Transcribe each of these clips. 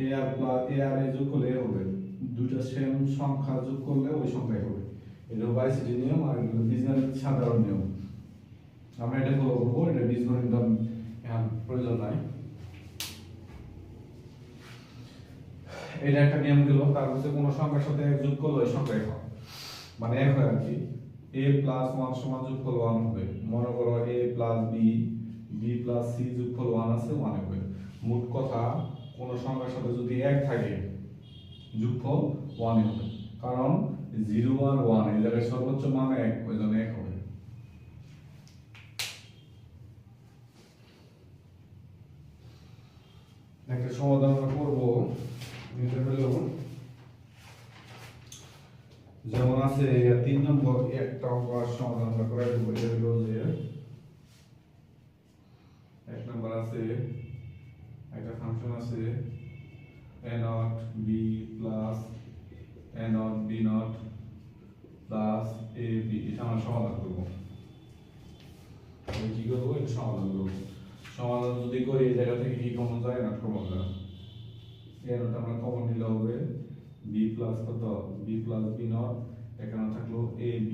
এ আর plus এ আর এ যোগ করলে হবে, দুটো সেম সংখ্যা যোগ করলে ওই সংখ্যাই হবে। এটা বাইসিটি নিয়ম আর এগুলো বীজগণিত সাধারণ নিয়ম। আমরা এটা ফলো করবো, এটা বীজগণিত এখন প্রয়োজন নাই। এটা একটা নিয়ম দিল, তার হচ্ছে কোনো সংখ্যার সাথে এক যোগ করলে ওই সংখ্যাই হয়, মানে এক হয় আর কি। a প্লাস 1 সমান যোগফল 1 হবে। মনে করো a plus b, b plus c যোগফল 1 আছে, 1 হবে। মোট কথা কোনো সংখ্যার সাথে যদি এক থাকে যোগফল 1 হবে, কারণ 0 আর 1 এই জায়গায় সর্বোচ্চ মান 1, ওই জন্য 1 হবে। একটা সমাধান আমরা করবো, যেমন আছে 3 নম্বর একটা অঙ্কের সমাধান আমরা করে দেব। এটা হলো যে 1 নম্বর আছে একটা ফাংশন আছে a naught b plus a naught b naught plus a b, এটা আমরা সমাধান করব। আমি কি করব, এটা সমাধান করব। সমাধান যদি করি এই জায়গা থেকে কি কমন যায়, না কমন যায়। a naught আমরা কমন নিলে হবে b plus কত, b plus b naught, এখানে থাকলো a b।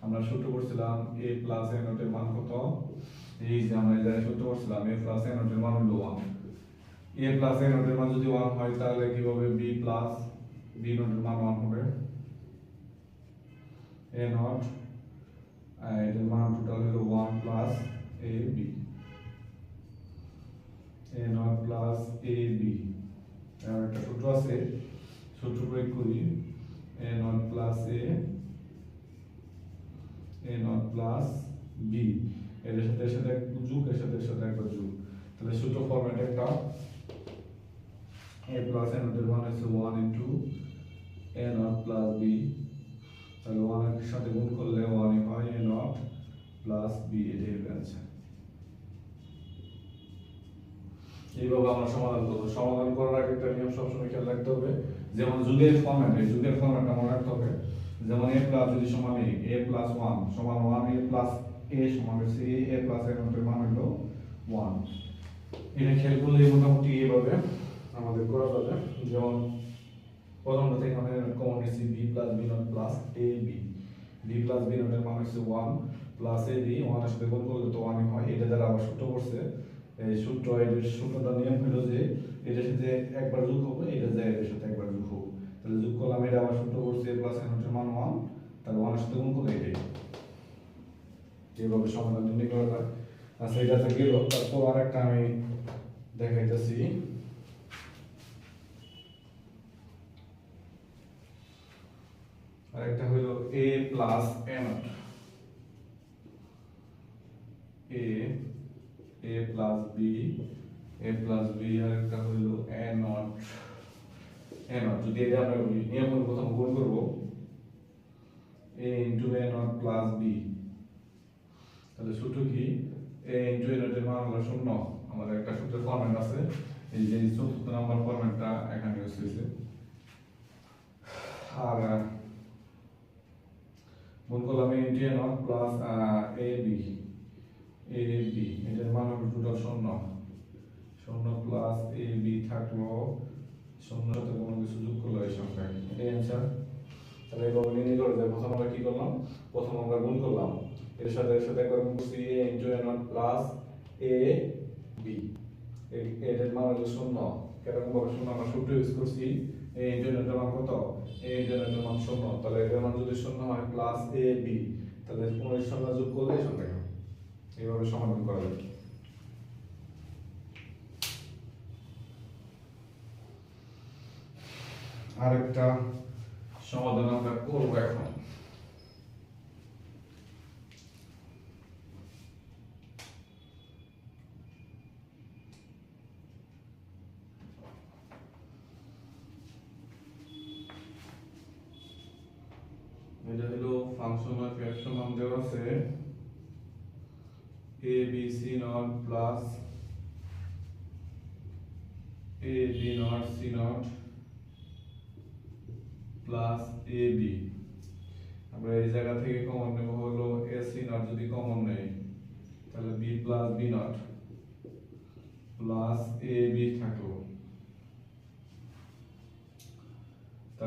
আমরা সূত্র করছিলাম a plus a naught এর মান কত, এই যে আমরা এই জায়গায় সূত্র করছিলাম a plus a naught এর মান হলো 1। a plus a naught এর মান যদি 1 হয় তাহলে কি হবে, b plus b naught এর মান 1 হবে। a naught এর মান টোটাল হলো 1 plus a b, a naught plus a b। আর একটা সূত্র আছে, সূত্র প্রয়োগ করি, a naught plus a naught plus b, এর সাথে সাথে যোগ, এর সাথে সাথে একবার যোগ, তাহলে সূত্র ফরম্যাট একটা a plus a naught এর মান হচ্ছে 1 into a naught plus b, তাহলে 1 এর সাথে গুণ করলে 1 হয় a naught plus b, এটাই হবে आंसर। এইভাবে আমরা সমাধান করব। সমাধান করার আগে একটা নিয়ম সবসময় খেয়াল রাখতে হবে, যেমন যুগের ফরম্যাট, এই যুগের ফরম্যাটটা মনে রাখতে হবে। যেমন a প্লাস যদি সমান a প্লাস 1 সমান 1, a প্লাস a সমান হচ্ছে a প্লাস a এর মান হলো 1। এটা খেয়াল করলে মোটামুটি এইভাবে আমাদের করা যাবে। যেমন প্রথমটা থেকে আমরা কমন নিয়েছি b plus b not plus ab, b plus b not এর মান হচ্ছে 1 প্লাস ab, 1 এর সাথে গুণ করলে তো 1 হয়। এটা দ্বারা আবার সূত্র করছে, এই সূত্র, এর সূত্রটা নিয়ম হলো যে এটার সাথে একবার যোগ হবে, এটা যায় এর সাথে একবার যোগ হবে, তাহলে যোগ করলাম, এটা আবার সূত্র করছে a প্লাস a নট এর মান 1, তাহলে 1 এর সাথে গুণ করলে এটাই। এইভাবে সমাধান নির্ণয় করা যায়। আচ্ছা, এটা তো গেল, তারপর আরেকটা আমি দেখাইতেছি। আরেকটা হলো a plus a not, a plus b, a plus b, আরেকটা হলো a নট, a নট। যদি এটা আমরা নিয়ম করে প্রথম গুণ করব, a into a not plus b, তাহলে সূত্র কি, a ইনটু a নট এর মান হলো 0। আমাদের একটা সূত্রের ফরম্যাট আছে, এই যে চতুর্থ নাম্বার ফরম্যাটটা এখানে ইউজ হয়েছে। আর গুণ করলাম a into a not plus ab, এটার মান হলো টোটাল 0, 0 প্লাস ab থাকলো 0 সাথে কোনো কিছু যোগ করলে এই সংখ্যা, এটাই आंसर। তাহলে এইভাবে নির্ণয় করা যায়। প্রথম আমরা কি করলাম, প্রথম আমরা গুণ করলাম, এর সাথে একবার গুণ করছি a into a not plus ab, এটার মান হলো 0। কিরকম ভাবে 0, আমরা সূত্র ইউজ করছি a ইনটু a নট এর মান কত, a ইনটু a নট এর মান 0, তাহলে এটার মান যদি 0 হয় প্লাস ab, তাহলে কোন সংখ্যা যোগ করলে এই সংখ্যা। এইভাবে সমাধান করা যায়। আরেকটা সমাধান আমরা করব এখন। এটা হলো ফাংশন অফ f সমান দেওয়া আছে a b c not plus a b not c not plus a b। আমরা এই জায়গা থেকে কমন নেব হলো a c নট, যদি কমন নেই তাহলে b plus b not plus a b থাকলো।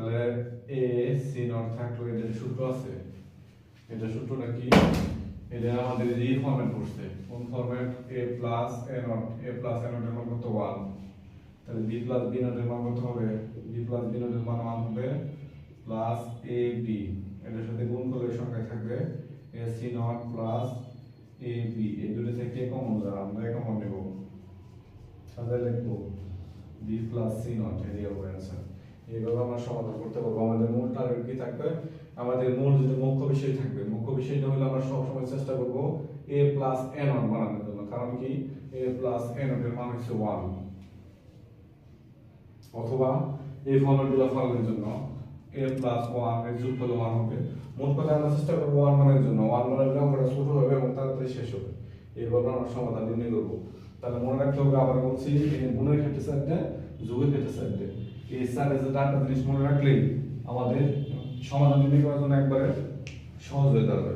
তাহলে এ সি নট থাকলো, এটা সূত্র আছে, এটা সূত্রটা কি? এটা আমাদের এই ফরম্যাট করছে, কোন format? a plus a not, a plus a not এর মান কত? 1। তাহলে b প্লাস b নট এর মান কত হবে? b প্লাস b নট এর মান 1 হবে প্লাস ab, এটার সাথে গুণ করলে সংখ্যায় থাকবে ac নট প্লাস ab, এই দুটো থেকে কমন যায়, আমরা কমন নেব, তাহলে লিখবো b প্লাস c নট, এটাই হবে आंसर। এইভাবে আমরা সমাধান করতে পারবো। আমাদের মূল টার্গেট কি থাকবে? আমাদের মূল যেটা মুখ্য বিষয় থাকবে, মুখ্য বিষয়টা হলো আমরা সব সময় চেষ্টা করব a প্লাস a নট বানানোর জন্য। কারণ কি? a প্লাস a নট এর মান হচ্ছে 1, অথবা এই ফর্মুলাগুলো ফলানোর জন্য a প্লাস 1 এর যোগফল 1 হবে। মোট কথা আমরা চেষ্টা করব 1 মানের জন্য, 1 মানের অঙ্কটা ছোট হবে এবং তাড়াতাড়ি শেষ হবে। এইভাবে আমরা সমাধান নির্ণয় করব। তাহলে মনে রাখতে হবে, আবার বলছি, এই গুণের ক্ষেত্রে চারটে, যোগের ক্ষেত্রে চারটে, এই চারটে যে চারটা জিনিস মনে রাখলেই আমাদের সমাধান নির্ণয় করার জন্য একবারে সহজ হয়ে যাবে।